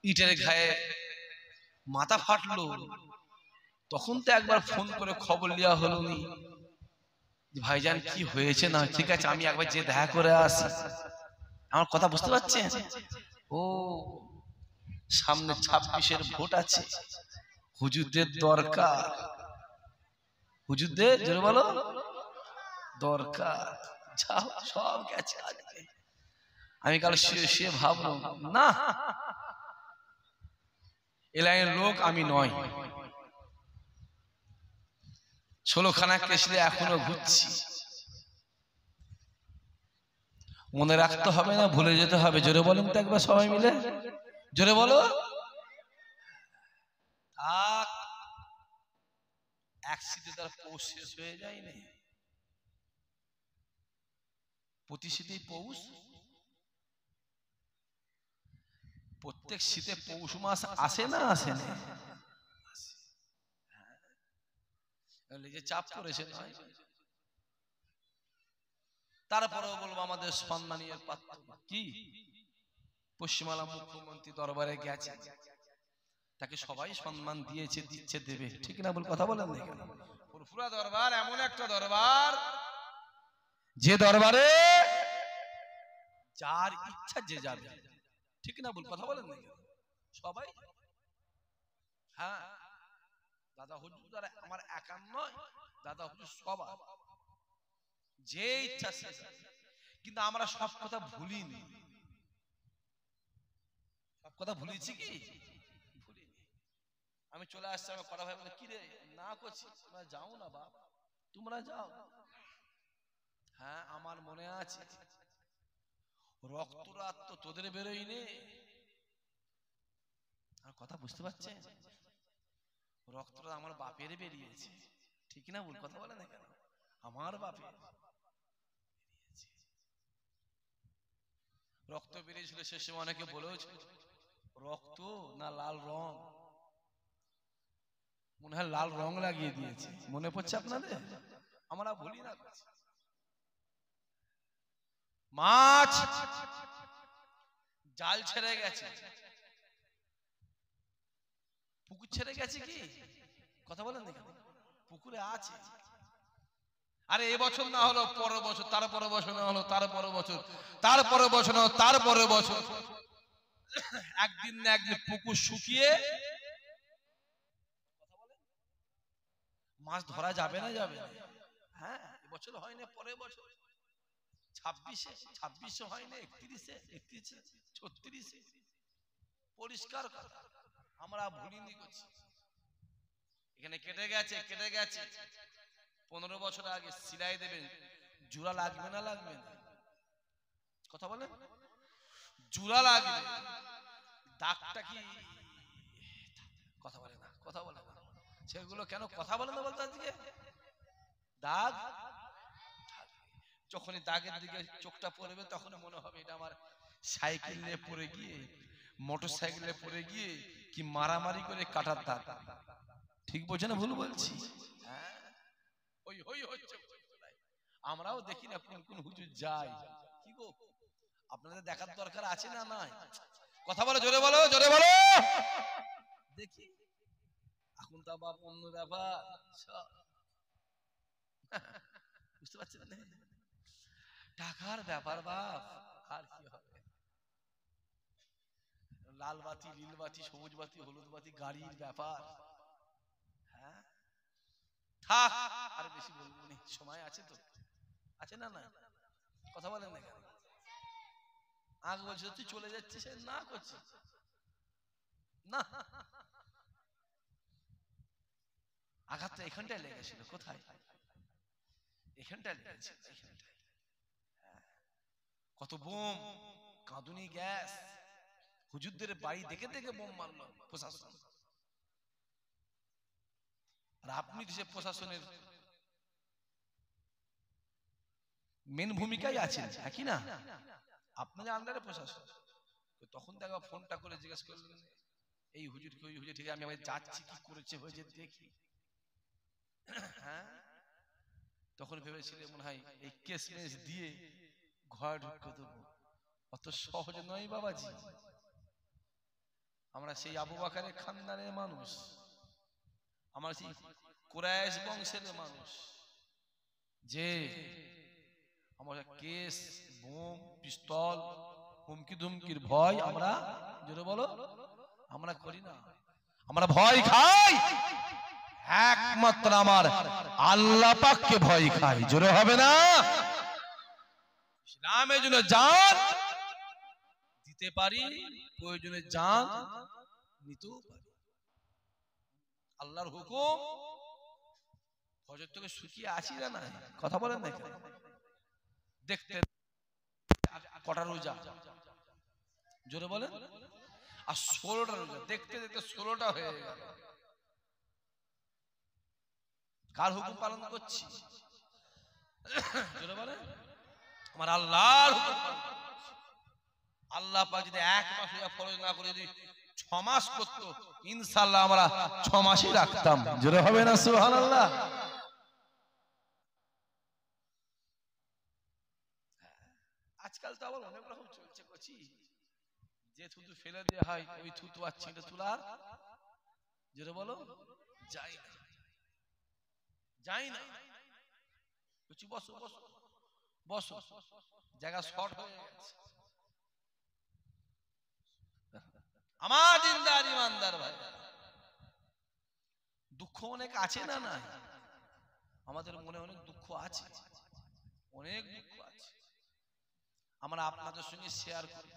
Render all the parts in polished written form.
ইটের ঘায়ে মাথা ফাটলো, তখন তো একবার ফোন করে খবর নেওয়া হলো নি ভাইজান কি হয়েছে না, ঠিক আছে আমি একবার যে দেখা করে আসি। আমার কথা বুঝতে পারছেন? ও সামনে 26-এর ভোট আছে, হুজুরদের দরকার, হুজুরদের জোরে বলো দরকার। যাও সব গেছে আজকে। আমি কাল শুয়ে ভাবলাম না, এ লাইনের লোক আমি নয়। 16খানা কেসলে এখনো ঘুরছি। মনে রাখতে হবে না, ভুলে যেতে হবে। জোরে বলেন তো একবার সবাই মিলে, জোরে বলো। এক শীতে তার পৌষ শেষ হয়ে যায় না, প্রতি শীতেই পৌষ, প্রত্যেক শীতে পৌষ মাস আসে না আসে না? যে চাপ করেছে নয়। তারপরেও বলবো আমাদের সম্মানীয় পাত্র কি পশ্চিমবাংলা মুখ্যমন্ত্রী দরবারে গেছে, তাকে সবাই সম্মান দিয়েছে, দিচ্ছে, দেবে, ঠিক না বল? কথা বলেন না কেন? ফুরফুরা দরবার এমন একটা দরবার, যে দরবারে যার ইচ্ছা যে যাবে, ঠিক না বল? কথা বলেন না কেন? সবাই, হ্যাঁ দাদা হুজুর দ্বারা আমার একার নয়, দাদা হুজুর সবার, যে ইচ্ছা সে। কিন্তু আমরা সব কথা ভুলিনি। সব কথা ভুলেছি কি? ভুলিনি। আমি চলে আসছি, আমার কথা ভাই বলে কি রে না করছি, তোমরা যাও না বাপ, তোমরা যাও। হ্যাঁ আমার মনে আছে, রক্তরাত তো তোদের বেরোই নে। আর কথা বুঝতে পারছেন? রক্তটা আমার বাপের বেরিয়েছে, ঠিক না বল? কথা বলে না কেন? আমার বাপের রক্ত বেরিয়েছিল। সে সময় অনেকে বলেছিল রক্ত না লাল রং, মনে হয় লাল রং লাগিয়ে দিয়েছে। মনে পড়ছে আপনাদের? আমরা ভুলি না। মাছ জাল ছেড়ে গেছে, পুকুর ছেড়ে গেছে কি? কথা বলেন না কেন? পুকুরে আছে। আরে এবছর না হলো পরের বছর, তার পরের বছর না হলো তার পরের বছর, তার পরের বছর না তার পরের বছর, একদিন না একদিন পুকুর শুকিয়ে মাছ ধরা যাবে না যাবে না? হ্যাঁ এবছর হয় না, পরের বছর 26-এ হয় না, 31-এ, 36-এ পরিষ্কার কথা। আমরা ভুলিনি করছি। এখানে কেটে গেছে, কেটে গেছে 15 বছর আগে। সিলাই দেবেন, জোড়া লাগবে না লাগবে না? কথা বলেন, জোড়া লাগবে। দাগটা কি? কথা বলে না, কথা বলে না। সেগুলো কেন কথা বলে না বলতে? আজকে দাগ যখনই দাগের দিকে চোখটা পড়বে, তখন মনে হবে এটা আমার সাইকেল নিয়ে পড়ে গিয়ে, মোটর সাইকেলে পড়ে গিয়ে কি মারামারি করে কাটার দাগ। ঠিক বলছে না ভুল বলছি? হ্যাঁ ওই হই হচ্ছে। আমরাও দেখি না কোন কোন হুজুর যায়। কি গো আপনাদের দেখার দরকার আছে না নাই? কথা বলো, জোরে বলো, জোরে বলো। দেখি এখন তো বাপ অন্য ব্যাপার, বুঝতে পারছেন না? টাকার ব্যাপার বাপ, আর কি হবে? লাল বাতি, নীল বাতি, সবুজ বাতি, হলুদ বাতি, গাড়ির ব্যাপার। হ্যাঁ থাক, আর বেশি বলবো না, সময় আছে তো, আছে না না? কথা বলেন না কেন? আগে বলছে তুই চলে যাচ্ছিস, না করছি না। আঘাতটা এখানটায় লেগেছিল। কোথায়? এখানটায় লেগেছিল, এখানটায়। কত বোম, কাঁদুনি গ্যাস, হুজুরদের বাড়ি দেখে দেখে বোম মারলো প্রশাসন। আর আপনি দেশে প্রশাসনের মেন ভূমিকায় আছেন, হ্যাঁ কি না? আপনাদের আন্ডারে প্রশাসন। তখন তো একবার ফোনটা করে জিজ্ঞেস করলেন এই হুজুর কি, ওই হুজুর ঠিক আছে, আমি আবার যাচ্ছি, কি করেছে হয়েছে দেখি। হ্যাঁ তখন ভেবেছিলে মনে হয় এই কেস মেস দিয়ে ঘর ঢুকে দেবো। অত সহজ নয় বাবাজি। আমরা সেই আবু বকরের খানদানের মানুষ, আমরা সেই কুরাইশ বংশের মানুষ, যে আমরা কেস বোম পিস্তল হুমকি ধুমকির ভয় আমরা জোরে বলো আমরা করি না। আমরা ভয় খাই একমাত্র আমার আল্লাহ পাককে ভয় খাই। জোরে হবে না? ইসলামের জন্য জান দিতে পারি, প্রয়োজনে জান নিতেও পারি। আল্লাহর হুকুম ফজর থেকে শুকিয়ে আছি না নাই কথা বলেন না? দেখতে কটা রোজা জোরে বলেন? আর 16টা রোজা, দেখতে দেখতে 16টা হয়ে গেল। কার হুকুম পালন করছি? জোরে বলেন? আমার আল্লাহর হুকুম পালন করছি। আল্লাহ পাক যদি 1 মাস রোজা ফরজ না করে যদি 6 মাস করত, ইনশাআল্লাহ আমরা 6 মাসই রাখতাম। জোরে হবে না সুবহানাল্লাহ? আজকাল তো আবার অনেক রকম চলছে কচি, যে থুতু ফেলে দেয়া হয় ওই থুতু আর ছিঁড়ে তোলার জোরে বলো যাই না, যাই না। কচি বসো বসো বসো, জায়গা শর্ট হয়ে গেছে। আমার দিনদার ইমানদার ভাই, দুঃখ অনেক আছে না? না, আমাদের মনে অনেক দুঃখ আছে, অনেক দুঃখ আছে। আমরা আপনাদের সঙ্গে শেয়ার করি।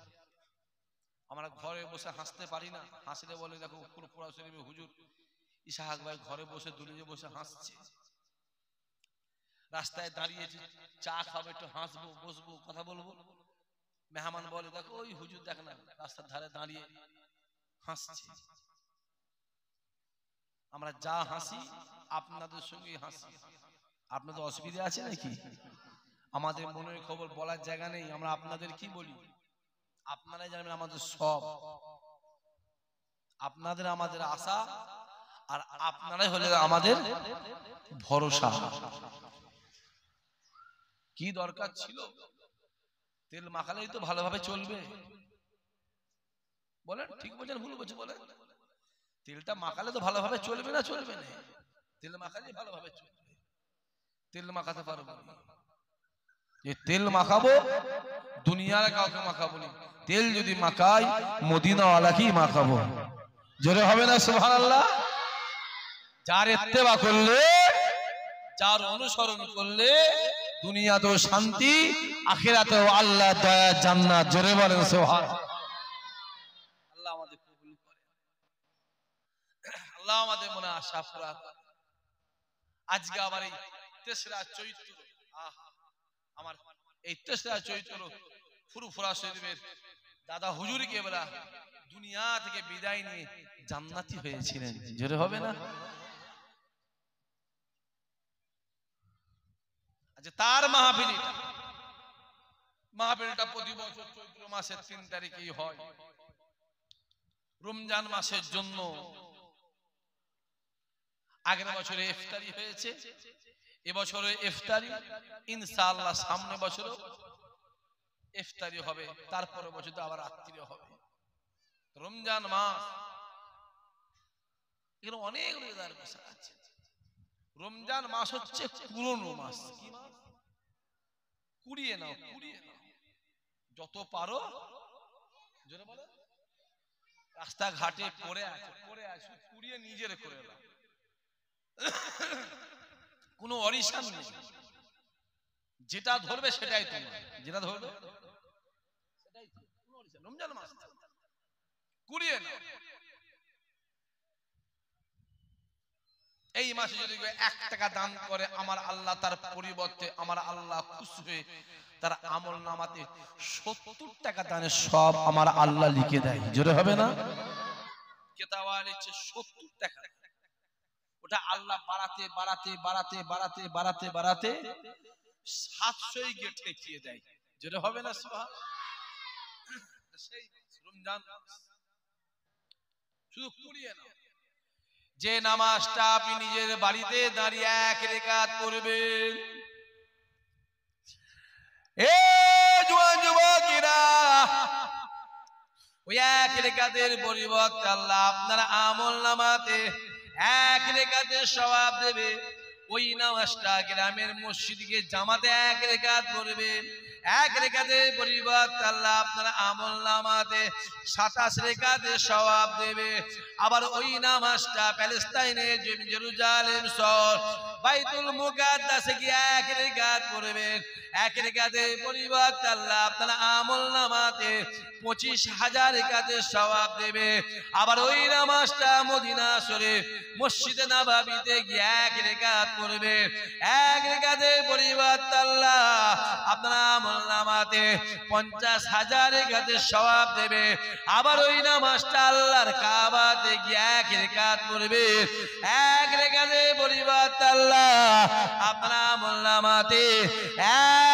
আমরা ঘরে বসে হাসতে পারি না, হাসলে বলে দেখো পুরো শরীফে হুজুর ইসহাক ভাই ঘরে বসে দুলিয়ে বসে হাসছে। রাস্তায় দাঁড়িয়েছি চা খাবো, একটু হাসবো বসবো কথা বলবো, মেহমান বলে দেখো ওই হুজুর দেখ না রাস্তার ধারে দাঁড়িয়ে হাসছে। আমরা যা হাসি আপনাদের সঙ্গে হাসি। আপনাদের অসুবিধা আছে নাকি? আমাদের মনের খবর বলার জায়গা নেই, আমরা আপনাদের কি বলি? আপনারাই জানেন আমাদের সব, আপনাদের আমাদের আশা, আর আপনারাই হলে আমাদের ভরসা। কি দরকার ছিল? তেল মাখালেই তো ভালোভাবে চলবে। বলেন ঠিক বলছেন ভুল বলছেন? বলেন তেলটা মাখালে তো ভালোভাবে চলবে না? চলবে না, তেল মাখালেই ভালোভাবে চলবে। তেল মাখাতে পারবো না, যে তেল মাখাবো দুনিয়ার কাউকে মাখাবো না, তেল যদি মাখাই মদিনাওয়ালাকেই মাখাবো। জোরে হবে না সুবহানাল্লাহ? যার ইত্তেবা করলে, যার অনুসরণ করলে দুনিয়াতেও শান্তি, আখিরাতেও আল্লাহ দয়া জান্নাত। জোরে বলেন সুবহানাল্লাহ। আল্লাহ আমাদের কবুল করে, আল্লাহ আমাদের মনে আশা পুরা করে। আজকে আবার এই 3রা চৈত্র, আমার এই 3রা চৈত্র ফুরফুরা শরীফের দাদা হুজুর কেবলা দুনিয়া থেকে বিদায় নিয়ে জান্নাতি হয়েছিলেন। জোরে হবে না? আচ্ছা, তার মাহফিলটা প্রতি বছর চৈত্র মাসের 3 তারিখেই হয়। রমজান মাসের জন্য আগের বছরে ইফতারি হয়েছে, এবছরে ইফতারি, ইনশাআল্লাহ সামনে বছরও ইফতারি হবে, তারপরে বছর আবার রাত্রি হবে। রমজান মাস এখানে অনেক রোজাদার বসে আছে। রমজান মাস হচ্ছে পুরনো মাস। কি মাস? কুড়িয়ে নাও, কুড়িয়ে নাও যত পারো। জোরে বলো। রাস্তাঘাটে পড়ে আছে, পড়ে আছে, কুড়িয়ে নিজের করে নাও, কোনো অরিশান নেই। যেটা ধরবে সেটাই তোমার, যেটা ধরবে সেটাই তোমার। রমজান মাস কুড়িয়ে নাও। এই মাসে যদি 1 টাকা দান করে আমার আল্লাহ তার পরিবর্তে আমার আল্লাহ খুশি হয়ে তার আমল নামাতে 70 টাকা দানের সব আমার আল্লাহ লিখে দেয়। জোরে হবে না? কেতাবা লিখছে 70 টাকা। ওটা আল্লাহ বাড়াতে বাড়াতে বাড়াতে বাড়াতে বাড়াতে বাড়াতে 700 গিয়ে ঠেকিয়ে দেয়। জোরে হবে না সুবহানাল্লাহ? সেই রমজান শুধু কুড়িয়ে নাও। যে নামাজটা আপনি নিজের বাড়িতে দাঁড়িয়ে 1 রাকাত পড়বেন, এ জওয়ান যুবকেরা ওই এক রেখাতের পরিবর্তে আল্লাহ আপনার আমলনামাতে এক রেখাতের সওয়াব দেবে। ওই নামাজটা গ্রামের মসজিদে জামাতে এক রেখাত পড়বে, এক রেখাতের পরিবর্তে আল্লাহ আপনার আমলনামাতে 27 রেখাতের সওয়াব দেবে। আবার ওই নামাজটা প্যালেস্তাইনের জেরুজালেম শহর বাইতুল মুকাদ্দাসে গিয়ে এক রেখাত পড়বেন, এক রেখাতের পরিবর্তে আল্লাহ আপনার আমলনামাতে 25,000 রেখাতের সওয়াব দেবে। আবার ওই নামাজটা মদিনা শরীফ মসজিদে নববীতে গিয়ে এক রেখাত পড়বে, এক রেখাতের পরিবর্তে আল্লাহ আপনার আমলনামাতে 50,000 রেখাতের সওয়াব দেবে। আবার ওই নামাজটা আল্লাহর কাবাতে গিয়ে এক রেখাত পড়বে, এক রেখাতের পরিবর্তে আল্লাহ আপনার আমলনামাতে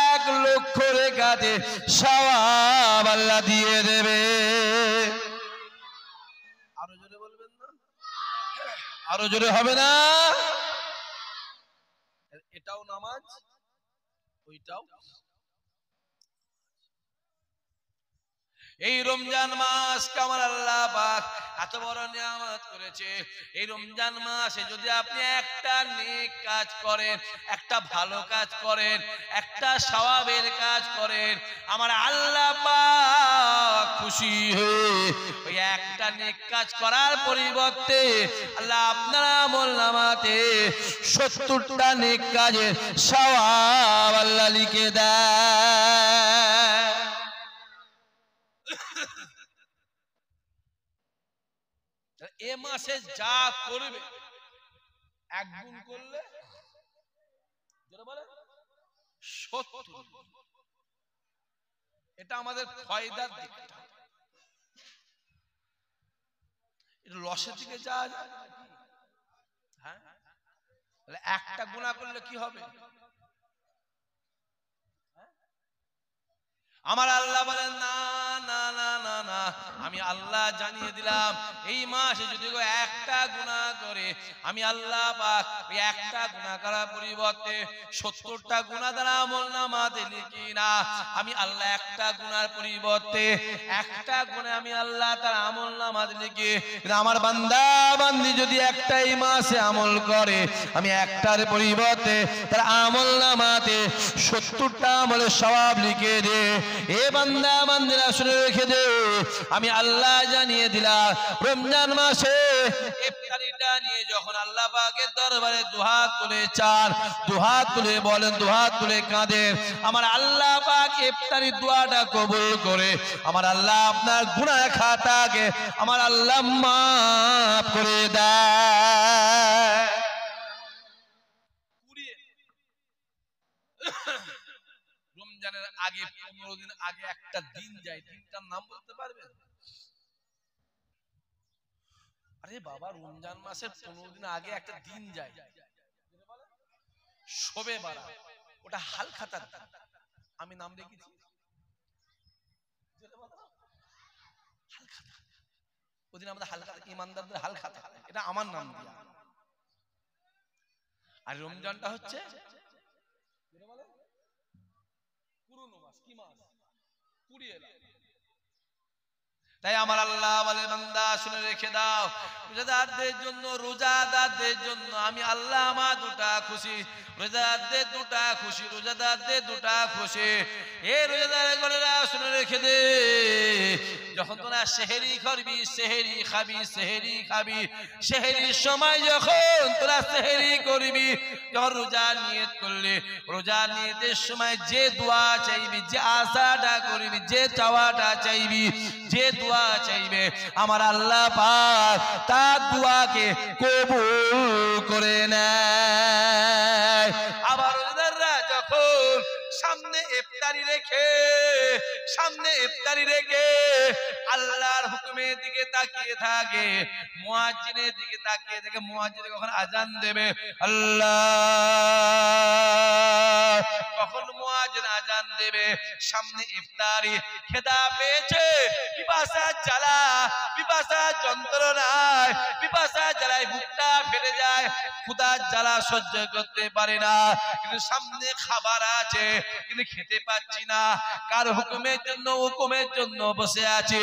1 লক্ষ রেখাতে সওয়াব আল্লাহ দিয়ে দেবে। আরো জোরে বলবেন না? আরো জোরে হবে না? এটাও নামাজ, ওইটাও। এই রমজান মাস আমার আল্লাহ পাক এত বড় নিয়ামত করেছে। এই রমজান মাসে যদি আপনি একটা নেক কাজ করেন, একটা ভালো কাজ করেন, একটা সওয়াবের কাজ করেন, আমার আল্লাহ পাক খুশি হয়ে ওই একটা নেক কাজ করার পরিবর্তে আল্লাহ আপনার আমলনামাতে 70টা নেক কাজের সওয়াব আল্লাহ লিখে দেয়। এ মাসে যা করবে 1 গুণ করলে 70। এটা আমাদের ফায়দার দিক, এটা লসের দিকে যাওয়া যায়। হ্যাঁ, একটা গুনাহ করলে কি হবে? আমার আল্লাহ বলেন না না না না না, আমি আল্লাহ জানিয়ে দিলাম এই মাসে যদি একটা গুনাহ করে আমি আল্লাহ পাক ওই একটা গুনাহ করার পরিবর্তে 70টা গুনাহ দ্বারা আমলনামাতে লিখি না। আমি আল্লাহ একটা গুনার পরিবর্তে একটা গুনাহ আমি আল্লাহ তার আমলনামাতে লিখি। আমার বান্দা বান্দি যদি একটাই মাসে আমল করে আমি একটার পরিবর্তে তার আমলনামাতে 70টা আমলের সওয়াব লিখে দে। এ বান্দা বান্দিরা শুনে রেখে দে, আমি আল্লাহ জানিয়ে দিলাম রমজান মাসে ইফতারিটা নিয়ে যখন আল্লাহ পাকের দরবারে দুহাত তুলে চান, দুহাত তুলে বলেন, দুহাত তুলে কাঁদেন, আমার আল্লাহ পাক ইফতারি দোয়াটা কবুল করে আমার আল্লাহ আপনার গুনাহ খাতাকে আমার আল্লাহ মাফ করে দেয়। রমজানের আগে 15 দিন আগে একটা দিন যায়, দিনটার নাম বলতে পারবেন? আরে বাবা, রমজান মাসের 15 দিন আগে একটা দিন যায়, শবে বারাত, ওটা হালখাতার দিন। আমি নাম রেখেছি হালখাতা। ওদিন আমাদের হালখাতা, ইমানদারদের হালখাতা, এটা আমার নাম দিয়া। আর রমজানটা হচ্ছে পুরনো মাস। কি মাস? পুরিয়ে। তাই আমার আল্লাহ বলে বান্দা শুনে রেখে দাও, রোজাদারদের জন্য, রোজাদারদের জন্য আমি আল্লাহ আমার দুটা খুশি, রোজাদারদের দুটা খুশি, রোজাদারদের দুটা খুশি। এই রোজাদার গণেরা শুনে রেখে দে, যখন তোরা সেহেরি করবি, সেহেরি খাবি, সেহেরি খাবি, সেহেরির সময় যখন তোরা সেহেরি করবি, যখন রোজা নিয়ত করলে রোজা নিয়তের সময় যে দোয়া চাইবি, যে আশাটা করবি, যে চাওয়াটা চাইবি, যে দোয়া চাইবে আমার আল্লাহ পাক তার দোয়াকে কবুল করে নেয়। আবার রোজাদাররা যখন সামনে ইফতারি রেখে, সামনে ইফতারি রেখে আল্লাহর হুকুমের দিকে তাকিয়ে থাকে, মুয়াজ্জিনের দিকে তাকিয়ে থাকে, মুয়াজ্জিন কখন আজান দেবে, আল্লাহ কখন মুয়াজ্জিন আজান দেবে, সামনে ইফতারি, খেদা পেয়েছে, পিপাসা জ্বালা, পিপাসা যন্ত্রণায়, পিপাসা জ্বালায় বুকটা ফেটে যায়, ক্ষুধার জ্বালা সহ্য করতে পারে না, কিন্তু সামনে খাবার আছে কিন্তু খেতে পারে পাচ্ছি না। কার হুকুমের জন্য বসে আছে?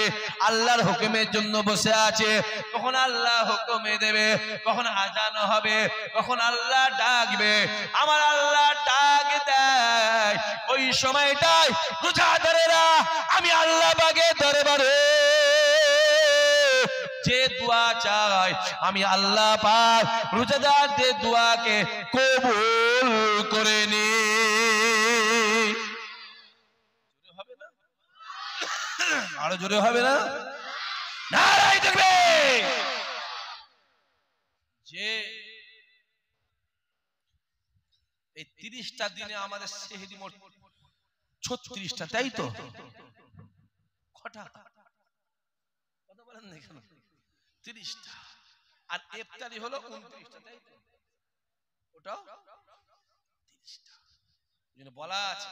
আল্লাহর হুকুমের জন্য বসে আছে। কখন আল্লাহ হুকুমে দেবে, কখন আজান হবে, কখন আল্লাহ ডাকবে। আমার আল্লাহ ডাক দেয় ওই সময়টাই রোজাদারেরা আমি আল্লাহ পাকের দরবারে যে দোয়া চাই, আমি আল্লাহ পাক রোজাদারদের দোয়াকে কবুল করে নি। হবে না? আরো জোরে হবে না? নারায়ে তাকবীর। যে এই 30টা দিনে আমাদের সেহরি মোট 36টা, তাই তো? কটা কথা বলেন না কেন? 30টা। আর ইফতারি হলো 29টা, তাই তো? ওটাও 30টা। যেন বলা আছে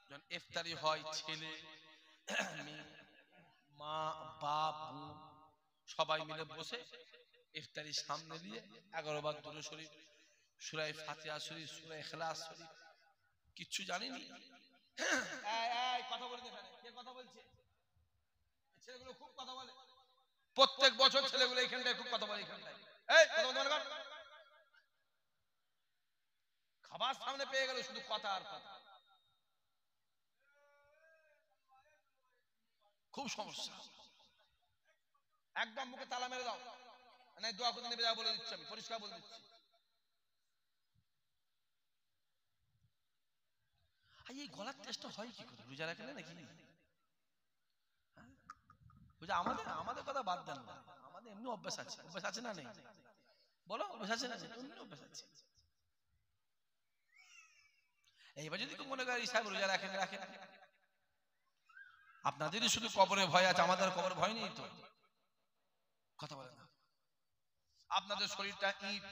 যখন ইফতারি হয় ছেলে মেয়ে মা বাপ সবাই মিলে বসে ইফতারি সামনে নিয়ে 11 বার দুরূদ শরীফ, সূরা ফাতিহা শরীফ, সূরা ইখলাস শরীফ, কিচ্ছু জানিনি। এই কথা বলতে এখানে কে কথা বলছে? ছেলেগুলো খুব কথা বলে, প্রত্যেক বছর ছেলেগুলো এখানটায় খুব কথা বলে। এখানটায় এই কথা বলতে পারবে? খাবার সামনে পেয়ে গেল শুধু কথা আর কথা, খুব সমস্যা। একদম মুখে তালা মেরে দাও, না দোয়া করতে নেবে যাও বলে দিচ্ছি, আমি পরিষ্কার বলে দিচ্ছি। এই গলার টেস্টটা হয় কি করে? রোজা রাখেন নাকি? আমাদের কথা বাদ দেন না, আমাদের এমনি অভ্যাস আছে। অভ্যাস আছে না নেই? বলো, অভ্যাস আছে না? এমনি অভ্যাস আছে। এইবার যদি মনে করেন সাহেব রোজা রাখেন, রাখেন। আপনাদেরই শুধু কবরে ভয় আছে, আমাদের কবরে ভয় নেই তো। কথা বলেন না। আপনাদের শরীরটা ইট